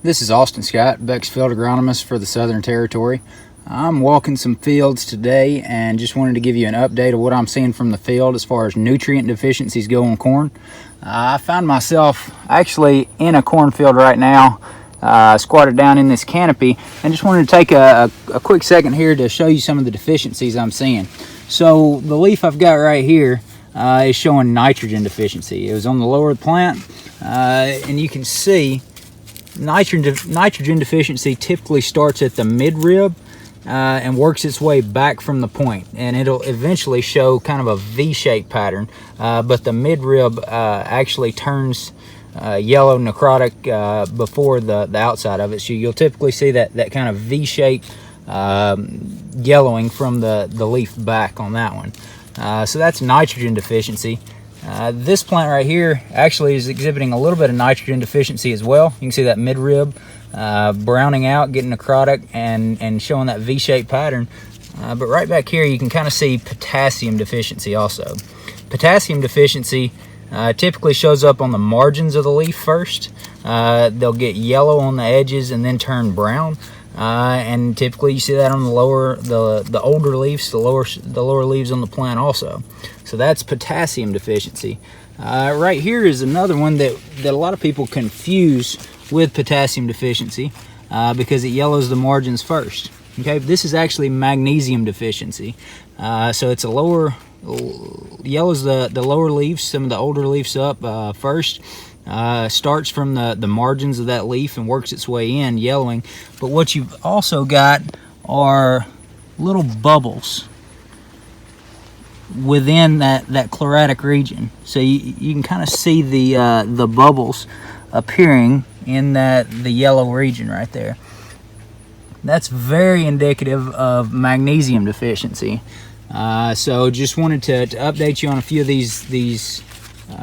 This is Austin Scott, Beck's field agronomist for the Southern Territory. I'm walking some fields today and just wanted to give you an update of what I'm seeing from the field as far as nutrient deficiencies go on corn. I found myself actually in a cornfield right now, squatted down in this canopy, and just wanted to take a quick second here to show you some of the deficiencies I'm seeing. So the leaf I've got right here is showing nitrogen deficiency. It was on the lower of the plant, and you can see nitrogen deficiency typically starts at the midrib and works its way back from the point, and it'll eventually show kind of a V-shaped pattern, but the midrib actually turns yellow necrotic before the outside of it, so you'll typically see that kind of V-shaped yellowing from the leaf back on that one. So that's nitrogen deficiency. This plant right here actually is exhibiting a little bit of nitrogen deficiency as well. You can see that midrib browning out, getting necrotic, and showing that V-shaped pattern. But right back here you can kind of see potassium deficiency also. Potassium deficiency typically shows up on the margins of the leaf first. They'll get yellow on the edges and then turn brown. And typically you see that on the lower, the older leaves, the lower leaves on the plant also. So that's potassium deficiency. Right here is another one that a lot of people confuse with potassium deficiency because it yellows the margins first. Okay, this is actually magnesium deficiency. So it's yellows the lower leaves, some of the older leaves up first. Starts from the margins of that leaf and works its way in, yellowing. But what you've also got are little bubbles within that chlorotic region. So you can kind of see the bubbles appearing in the yellow region right there. That's very indicative of magnesium deficiency. So just wanted to update you on a few of these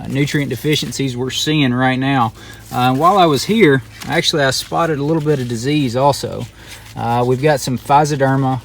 nutrient deficiencies we're seeing right now. While I was here, actually I spotted a little bit of disease also. We've got some physoderma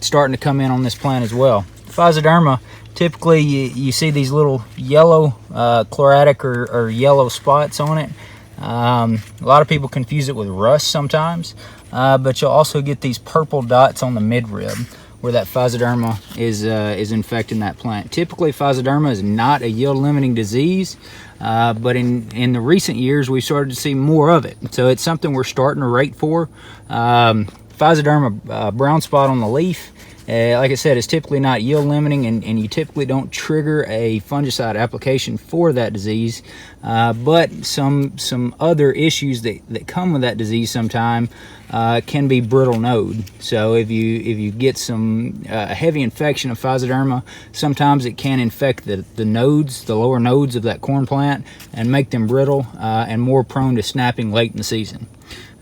starting to come in on this plant as well. Physoderma, typically you see these little yellow chlorotic or yellow spots on it. A lot of people confuse it with rust sometimes, but you'll also get these purple dots on the midrib where that physoderma is infecting that plant. Typically physoderma is not a yield limiting disease, but in the recent years we've started to see more of it, so it's something we're starting to rate for. Physoderma brown spot on the leaf, like I said, is typically not yield limiting, and you typically don't trigger a fungicide application for that disease, but some other issues that come with that disease sometime can be brittle node. So if you get some heavy infection of physoderma, sometimes it can infect the nodes, the lower nodes of that corn plant, and make them brittle and more prone to snapping late in the season.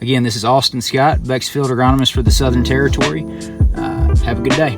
Again, this is Austin Scott, Beck's field agronomist for the Southern Territory. Have a good day.